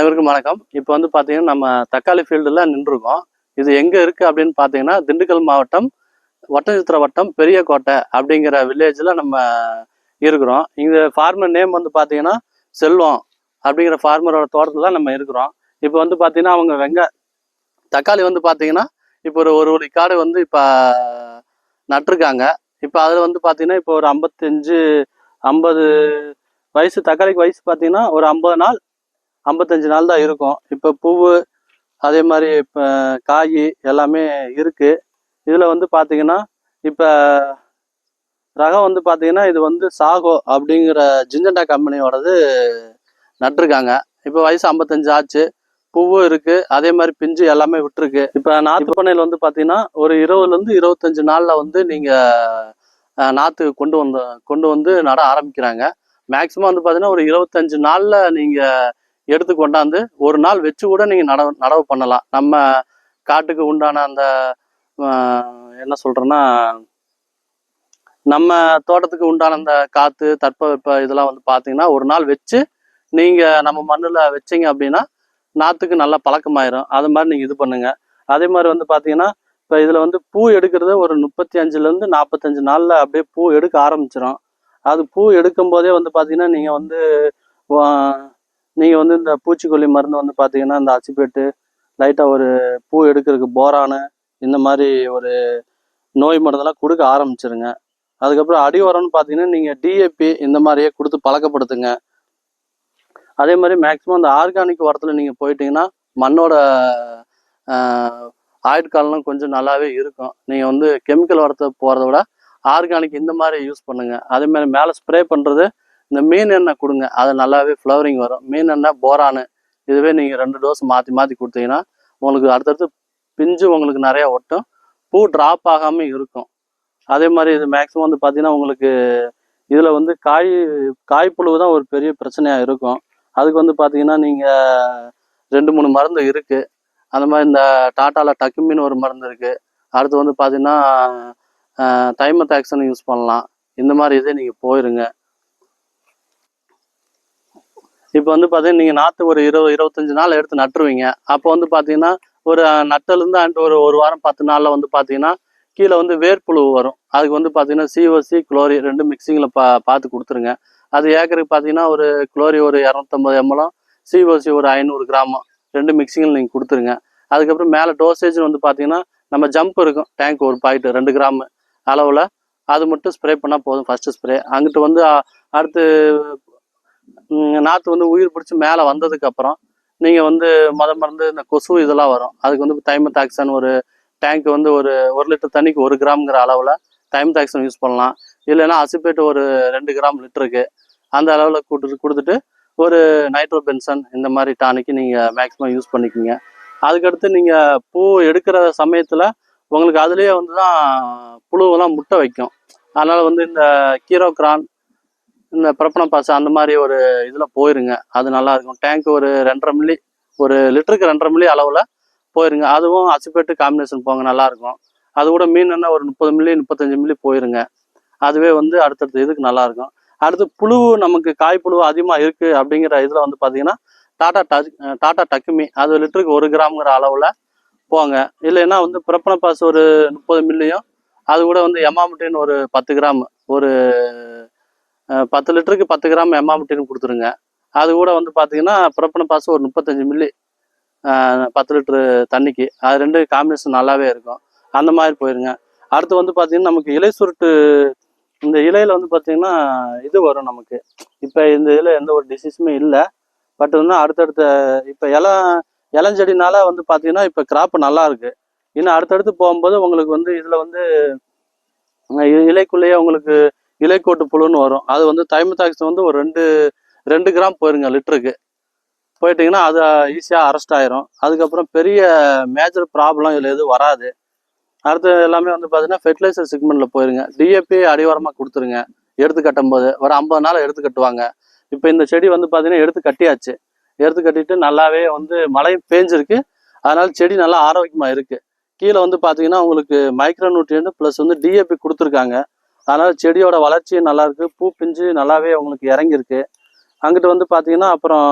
அனைவருக்கும் வணக்கம். இப்போ வந்து பார்த்தீங்கன்னா நம்ம தக்காளி ஃபீல்டில் நின்றுருக்கோம். இது எங்கே இருக்குது அப்படின்னு பார்த்தீங்கன்னா திண்டுக்கல் மாவட்டம் ஒட்டன்சித்திர வட்டம் பெரியக்கோட்டை அப்படிங்கிற வில்லேஜில் நம்ம இருக்கிறோம். இங்கே ஃபார்மர் நேம் வந்து பார்த்தீங்கன்னா செல்வம் அப்படிங்கிற ஃபார்மரோட தோட்டத்தில் தான் நம்ம இருக்கிறோம். இப்போ வந்து பார்த்தீங்கன்னா அவங்க தக்காளி வந்து பார்த்தீங்கன்னா இப்போ ஒரு காடு வந்து இப்போ நட்டிருக்காங்க. இப்போ அதில் வந்து பார்த்தீங்கன்னா இப்போ ஒரு 50 வயசு தக்காளிக்கு வயசு பார்த்தீங்கன்னா ஒரு 50 நாள் 55 நாள் தான் இருக்கும். இப்போ பூவு அதே மாதிரி இப்போ காய் எல்லாமே இருக்குது. இதில் வந்து பார்த்தீங்கன்னா இப்போ ரகம் வந்து பார்த்தீங்கன்னா இது வந்து சாகோ அப்படிங்கிற ஜிஞ்சண்டா கம்பெனியோடது நட்டிருக்காங்க. இப்போ வயசு 55 ஆச்சு. பூவும் இருக்குது, அதே மாதிரி பிஞ்சு எல்லாமே விட்டுருக்கு. இப்போ நாற்று பண்ணையில் வந்து பார்த்தீங்கன்னா ஒரு 20லேருந்து 25 நாளில் வந்து நீங்கள் நாற்று கொண்டு வந்து நட ஆரம்பிக்கிறாங்க. மேக்ஸிமம் வந்து பார்த்தீங்கன்னா ஒரு 25 நாளில் நீங்கள் எடுத்து கொண்டாந்து ஒரு நாள் வச்சு கூட நீங்கள் நடவு பண்ணலாம். நம்ம காட்டுக்கு உண்டான அந்த என்ன சொல்கிறேன்னா நம்ம தோட்டத்துக்கு உண்டான அந்த காற்று தட்பவெப்ப இதெல்லாம் வந்து பார்த்தீங்கன்னா ஒரு நாள் வச்சு நீங்கள் நம்ம மண்ணில் வச்சிங்க அப்படின்னா நாற்றுக்கு நல்லா பழக்கமாயிரும். அது மாதிரி நீங்கள் இது பண்ணுங்கள். அதே மாதிரி வந்து பார்த்தீங்கன்னா இப்போ இதில் வந்து பூ எடுக்கிறது ஒரு 35லேருந்து 45 நாளில் அப்படியே பூ எடுக்க ஆரம்பிச்சிடும். அது பூ எடுக்கும் போதே வந்து பார்த்தீங்கன்னா நீங்கள் வந்து இந்த பூச்சிக்கொல்லி மருந்து வந்து பார்த்தீங்கன்னா இந்த அசிபேட்டு லைட்டாக ஒரு பூ எடுக்கிறதுக்கு போரானு இந்த மாதிரி ஒரு நோய் மருந்தெல்லாம் கொடுக்க ஆரம்பிச்சிருங்க. அதுக்கப்புறம் அடி உரம்னு பார்த்தீங்கன்னா நீங்கள் டிஏபி இந்த மாதிரியே கொடுத்து பழக்கப்படுத்துங்க. அதே மாதிரி மேக்ஸிமம் அந்த ஆர்கானிக் உரத்தில் நீங்கள் போயிட்டீங்கன்னா மண்ணோட ஆயுட்காலம் கொஞ்சம் நல்லாவே இருக்கும். நீங்கள் வந்து கெமிக்கல் உரத்தை போகிறத விட ஆர்கானிக் இந்த மாதிரி யூஸ் பண்ணுங்கள். அதே மாதிரி மேலே ஸ்ப்ரே பண்ணுறது இந்த மீன் எண்ணெய் கொடுங்க, அது நல்லாவே ஃப்ளவரிங் வரும். மீன் எண்ணெய் போரானு இதுவே நீங்கள் 2 டோஸ் மாற்றி கொடுத்தீங்கன்னா உங்களுக்கு அடுத்தடுத்து பிஞ்சு உங்களுக்கு நிறையா ஒட்டும், பூ ட்ராப் ஆகாமல் இருக்கும். அதே மாதிரி இது மேக்ஸிமம் வந்து பார்த்தீங்கன்னா உங்களுக்கு இதில் வந்து காய்ப்புழு தான் ஒரு பெரிய பிரச்சனையாக இருக்கும். அதுக்கு வந்து பார்த்தீங்கன்னா நீங்கள் 2-3 மருந்து இருக்குது. அந்த மாதிரி இந்த டாட்டாவில் டக்குமின்னு ஒரு மருந்து இருக்குது. அடுத்து வந்து பார்த்தீங்கன்னா தைமத்தாக்சன் யூஸ் பண்ணலாம். இந்த மாதிரி இதே நீங்கள் போயிருங்க. இப்போ வந்து பார்த்தீங்கன்னா நீங்கள் நாற்று ஒரு 20-25 நாள் எடுத்து நட்டுருவீங்க. அப்போ வந்து பார்த்தீங்கன்னா ஒரு நட்டிலேருந்து ஒரு வாரம் 10 நாளில் வந்து பார்த்தீங்கன்னா கீழே வந்து வேர்ப்புழு வரும். அதுக்கு வந்து பார்த்தீங்கன்னா சிஓசி குளோரி 2 மிக்சிங்கில் பார்த்து கொடுத்துருங்க. அது ஏக்கருக்கு பார்த்தீங்கன்னா ஒரு குளோரி ஒரு 250 ml, சிஓசி ஒரு 500 கிராமம் 2 மிக்சிங்கில் நீங்கள் கொடுத்துருங்க. அதுக்கப்புறம் மேலே டோசேஜ் வந்து பார்த்தீங்கன்னா நம்ம ஜம்ப் இருக்கும், டேங்க் ஒரு பாக்கெட் 2 கிராம் அளவில் அது மட்டும் ஸ்ப்ரே பண்ணால் போதும். ஃபஸ்ட்டு ஸ்ப்ரே அங்கிட்டு வந்து அடுத்து நாற்று வந்து உயிர் பிடிச்சி மேலே வந்ததுக்கப்புறம் நீங்கள் வந்து மருந்து இந்த கொசு இதெல்லாம் வரும். அதுக்கு வந்து தைமத்தாக்சன் ஒரு டேங்க் வந்து ஒரு 1 லிட்டர் தண்ணிக்கு 1 கிராம்ங்கிற அளவில் தைமத்தாக்சன் யூஸ் பண்ணலாம். இல்லைன்னா அசிபேட் ஒரு 2 கிராம் லிட்டருக்கு அந்த அளவில் கொடுத்துட்டு ஒரு நைட்ரோபென்சன் இந்த மாதிரி டானிக்கு நீங்கள் மேக்ஸிமம் யூஸ் பண்ணிக்கோங்க. அதுக்கடுத்து நீங்கள் பூ எடுக்கிற சமயத்தில் உங்களுக்கு அதுலேயே வந்து தான் புழுவெல்லாம் முட்டை வைக்கும். அதனால் வந்து இந்த கீரோக்ரான் இந்த பிரப்பனப்பாசு அந்த மாதிரி ஒரு இதில் போயிருங்க. அது நல்லாயிருக்கும். டேங்க் ஒரு 2.5 மில்லி, ஒரு லிட்டருக்கு 2.5 மில்லி அளவில் போயிருங்க. அதுவும் அசிபேட்டு காம்பினேஷன் போங்க, நல்லாயிருக்கும். அது கூட மீன் என்ன ஒரு 30 மில்லி 35 மில்லி போயிருங்க. அதுவே வந்து அடுத்தடுத்த இதுக்கு நல்லாயிருக்கும். அடுத்து புழு நமக்கு காய்ப்புழு அதிகமாக இருக்குது அப்படிங்கிற இதில் வந்து பார்த்தீங்கன்னா டாட்டா டக்குமி அது லிட்டருக்கு 1 கிராம்ங்கிற அளவில் போங்க. இல்லைன்னா வந்து பிரப்பனப்பாசு ஒரு 30 மில்லியும் அது கூட வந்து எமாமுட்டின்னு ஒரு 10 கிராம் ஒரு 10 லிட்டருக்கு 10 கிராம் எமாமுட்டின்னு கொடுத்துருங்க. அது கூட வந்து பார்த்தீங்கன்னா பிரப்பனப்பாசு ஒரு 35 மில்லி 10 லிட்டரு தண்ணிக்கு. அது 2 காம்பினேஷன் நல்லாவே இருக்கும். அந்த மாதிரி போயிருங்க. அடுத்து வந்து பார்த்தீங்கன்னா நமக்கு இலை சுருட்டு, இந்த இலையில் வந்து பார்த்தீங்கன்னா இது வரும் நமக்கு. இப்போ இந்த இதில் எந்த ஒரு டிசீஸுமே இல்லை. பட் வந்து அடுத்தடுத்த இப்போ இளஞ்செடினால வந்து பார்த்தீங்கன்னா இப்போ கிராப்பு நல்லா இருக்குது. இன்னும் அடுத்தடுத்து போகும்போது உங்களுக்கு வந்து இதில் வந்து இலைக்குள்ளேயே உங்களுக்கு இலைக்கோட்டு புழுன்னு வரும். அது வந்து தைமத்தாக்சன் வந்து ஒரு 2 கிராம் போயிருங்க லிட்டருக்கு. போயிட்டிங்கன்னா அது ஈஸியாக அரெஸ்ட் ஆயிரும். அதுக்கப்புறம் பெரிய மேஜர் ப்ராப்ளம் இதில் எதுவும் வராது. அடுத்து எல்லாமே வந்து பார்த்தீங்கன்னா ஃபெர்டிலைசர் செக்மெண்ட்டில் போயிருங்க. டிஏபி அடிவாரமாக கொடுத்துருங்க. எடுத்து கட்டும் போது ஒரு 50 நாள் எடுத்து கட்டுவாங்க. இப்போ இந்த செடி வந்து பார்த்தீங்கன்னா எடுத்து கட்டியாச்சு. எடுத்து கட்டிட்டு நல்லாவே வந்து மழை பேஞ்சிருக்கு. அதனால செடி நல்லா ஆரோக்கியமாக இருக்குது. கீழே வந்து பார்த்தீங்கன்னா உங்களுக்கு மைக்ரோ நியூட்ரியன்ட் ப்ளஸ் வந்து டிஏபி கொடுத்துருக்காங்க. அதனால் செடியோட வளர்ச்சியும் நல்லாயிருக்கு. பூ பிஞ்சு நல்லாவே உங்களுக்கு இறங்கியிருக்கு. அங்கிட்டு வந்து பார்த்தீங்கன்னா அப்புறம்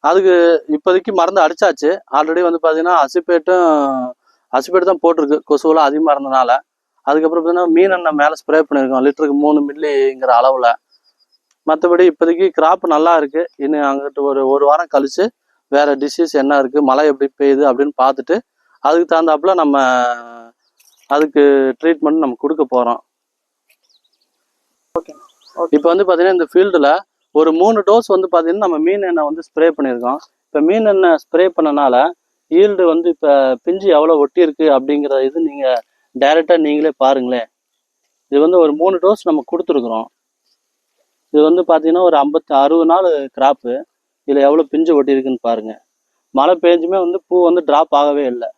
அதுக்கு இப்போதைக்கு மருந்து அடிச்சாச்சு. ஆல்ரெடி வந்து பார்த்தீங்கன்னா அசிப்பேட்டு தான் போட்டிருக்கு, கொசுவெல்லாம் அதிகமாக இருந்தனால. அதுக்கப்புறம் பார்த்தீங்கன்னா மீனெண்ணெய் மேலே ஸ்ப்ரே பண்ணியிருக்கோம், லிட்டருக்கு 3 மில்லிங்கிற அளவில். மற்றபடி இப்போதைக்கு கிராப் நல்லா இருக்கு. இன்னும் அங்கிட்டு ஒரு வாரம் கழிச்சு வேற டிசீஸ் என்ன இருக்கு, மழை எப்படி பெய்யுது அப்படின்னு பார்த்துட்டு அதுக்கு தகுந்தாப்புல நம்ம அதுக்கு ட்ரீட்மெண்ட் நம்ம கொடுக்க போறோம். இப்போ வந்து பார்த்தீங்கன்னா இந்த ஃபீல்டில் ஒரு 3 டோஸ் வந்து பார்த்தீங்கன்னா நம்ம மீன் எண்ணெய் வந்து ஸ்ப்ரே பண்ணியிருக்கோம். இப்போ மீன் எண்ணெய் ஸ்ப்ரே பண்ணனால ஈல்டு வந்து இப்போ பிஞ்சு எவ்வளோ ஒட்டி இருக்கு அப்படிங்கிற இது நீங்கள் டைரெக்டாக நீங்களே பாருங்களேன். இது வந்து ஒரு 3 டோஸ் நம்ம கொடுத்துருக்குறோம். இது வந்து பார்த்தீங்கன்னா ஒரு 60 நாள் கிராப்பு. இதில் எவ்வளோ பிஞ்சு ஒட்டி இருக்குன்னு பாருங்க. மழை பெஞ்சுமே வந்து பூ வந்து டிராப் ஆகவே இல்லை.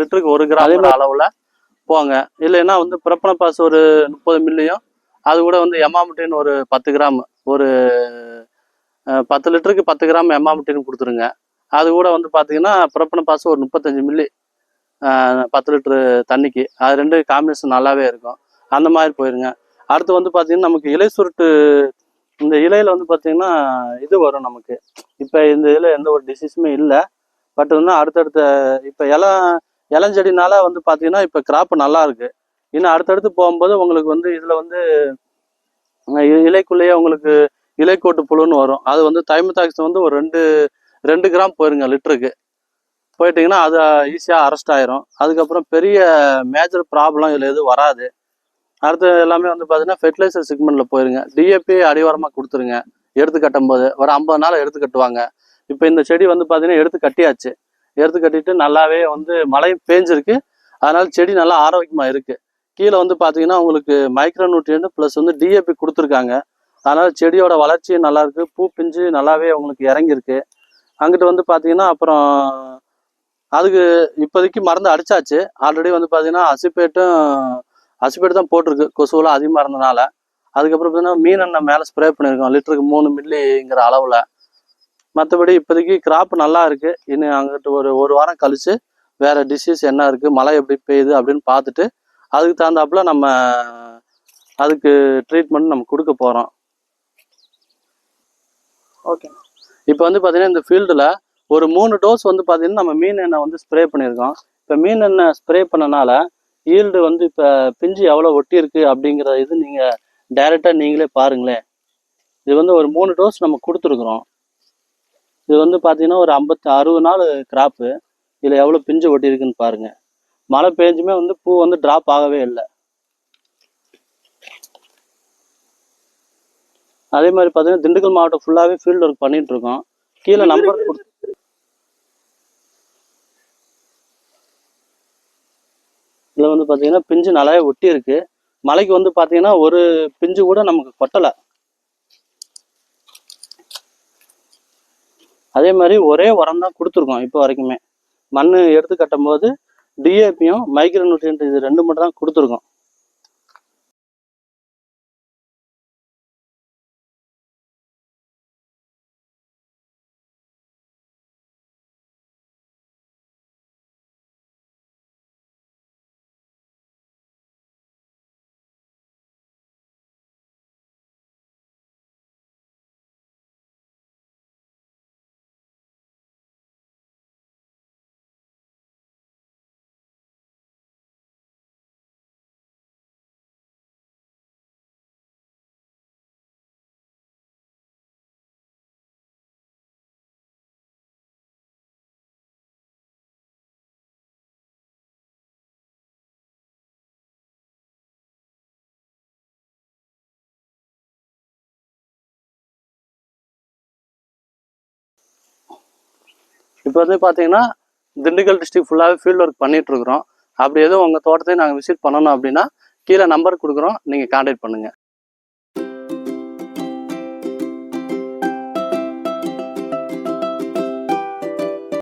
லிட்டருக்கு 1 கிராம் அளவில் போங்க. இல்லைன்னா வந்து ப்ரொபனபாஸ் ஒரு 30 மில்லியும், அது கூட வந்து எமாமுட்டின் ஒரு 10 கிராம், ஒரு 10 லிட்டருக்கு 10 கிராம் எமாமுட்டின் கொடுத்துருங்க. அது கூட வந்து பார்த்தீங்கன்னா ப்ரொபனபாஸ் ஒரு 35 மில்லி 10 லிட்டரு தண்ணிக்கு. அது 2 காம்பினேஷன் நல்லாவே இருக்கும். அந்த மாதிரி போயிருங்க. அடுத்து வந்து பார்த்தீங்கன்னா நமக்கு இலை சுருட்டு, இந்த இலையில வந்து பார்த்தீங்கன்னா இது வரும் நமக்கு. இப்போ இந்த இதில் எந்த ஒரு டிசீஸுமே இல்லை. பட் வந்து அடுத்தடுத்த இப்போ இளஞ்செடினால வந்து பார்த்தீங்கன்னா இப்போ கிராப் நல்லா இருக்கு. இன்னும் அடுத்தடுத்து போகும்போது உங்களுக்கு வந்து இதில் வந்து இலைக்குள்ளேயே உங்களுக்கு இலைக்கோட்டு புழுன்னு வரும். அது வந்து தைமத்தாக்ஸ் வந்து ஒரு 2 கிராம் போயிருங்க லிட்டருக்கு. போயிட்டீங்கன்னா அது ஈஸியாக அரெஸ்ட் ஆயிரும். அதுக்கப்புறம் பெரிய மேஜர் ப்ராப்ளம் இதில் எதுவும் வராது. அடுத்து எல்லாமே வந்து பார்த்தீங்கன்னா ஃபெர்டிலைசர் செக்மெண்ட்டில் போயிருங்க. டிஏபி அடிவாரமாக கொடுத்துருங்க. எடுத்து கட்டும் போது ஒரு 50 நாள் எடுத்து கட்டுவாங்க. இப்போ இந்த செடி வந்து பார்த்தீங்கன்னா எடுத்து கட்டியாச்சு. எடுத்து கட்டிட்டு நல்லாவே வந்து மழையும் பேஞ்சிருக்கு. அதனால செடி நல்லா ஆரோக்கியமாக இருக்குது. கீழே வந்து பார்த்தீங்கன்னா உங்களுக்கு மைக்ரோ நியூட்ரியன்ட் ப்ளஸ் வந்து டிஏபி கொடுத்துருக்காங்க. அதனால செடியோட வளர்ச்சியும் நல்லா இருக்கு. பூ பிஞ்சு நல்லாவே உங்களுக்கு இறங்கியிருக்கு. அங்கிட்டு வந்து பார்த்தீங்கன்னா அப்புறம் அதுக்கு இப்போதைக்கு மருந்து அடிச்சாச்சு. ஆல்ரெடி வந்து பார்த்தீங்கன்னா அசிப்பேட்டு தான் போட்டிருக்கு, கொசுவெல்லாம் அதிகமாக இருந்தனால. அதுக்கப்புறம் பார்த்தீங்கன்னா மீனெண்ணெய் மேலே ஸ்ப்ரே பண்ணியிருக்கோம், லிட்டருக்கு 3 மில்லிங்கிற அளவில். மற்றபடி இப்போதைக்கு கிராப் நல்லா இருக்கு. இன்னும் அங்கிட்டு ஒரு வாரம் கழிச்சு வேற டிசீஸ் என்ன இருக்கு, மழை எப்படி பெய்யுது அப்படின்னு பார்த்துட்டு அதுக்கு தகுந்தாப்புல நம்ம அதுக்கு ட்ரீட்மெண்ட் நம்ம கொடுக்க போறோம். ஓகே. இப்போ வந்து பார்த்தீங்கன்னா இந்த ஃபீல்டில் ஒரு 3 டோஸ் வந்து பார்த்தீங்கன்னா நம்ம மீன் எண்ணெய் வந்து ஸ்ப்ரே பண்ணியிருக்கோம். இப்போ மீன் எண்ணெய் ஸ்ப்ரே பண்ணனால ஈல்டு வந்து இப்போ பிஞ்சு எவ்வளோ ஒட்டி இருக்கு அப்படிங்கிற இது நீங்கள் டைரெக்டாக நீங்களே பாருங்களேன். இது வந்து ஒரு 3 டோஸ் நம்ம கொடுத்துருக்குறோம். இது வந்து பார்த்தீங்கன்னா ஒரு 60 நாள் கிராப்பு. இதில் எவ்வளோ பிஞ்சு ஒட்டி இருக்குன்னு பாருங்க. மழை பெஞ்சுமே வந்து பூ வந்து டிராப் ஆகவே இல்லை. அதே மாதிரி பார்த்தீங்கன்னா திண்டுக்கல் மாவட்டம் ஃபுல்லாகவே ஃபீல்டு ஒர்க் பண்ணிட்டு இருக்கோம். கீழே நம்பர் இதில் வந்து பார்த்தீங்கன்னா பிஞ்சு நல்லாவே ஒட்டி இருக்கு. மழைக்கு வந்து பார்த்தீங்கன்னா ஒரு பிஞ்சு கூட நமக்கு கொட்டலை. அதே மாதிரி ஒரே உரம் தான் கொடுத்துருக்கோம் இப்போ வரைக்குமே. மண் எடுத்து கட்டும் போது டிஏபியும் மைக்ரோ நியூட்ரியன்ட் இது 2 மட்டும் தான் கொடுத்துருக்கோம். இப்போ வந்து பார்த்தீங்கன்னா திண்டுக்கல் டிஸ்ட்ரிக்ட் ஃபுல்லாகவே ஃபீல்டு ஒர்க் பண்ணிட்டு இருக்கிறோம். அப்படி எதுவும் உங்கள் தோட்டத்தையும் நாங்கள் விசிட் பண்ணணும் அப்படின்னா கீழே நம்பர் கொடுக்குறோம், நீங்கள் கான்டாக்ட் பண்ணுங்கள்.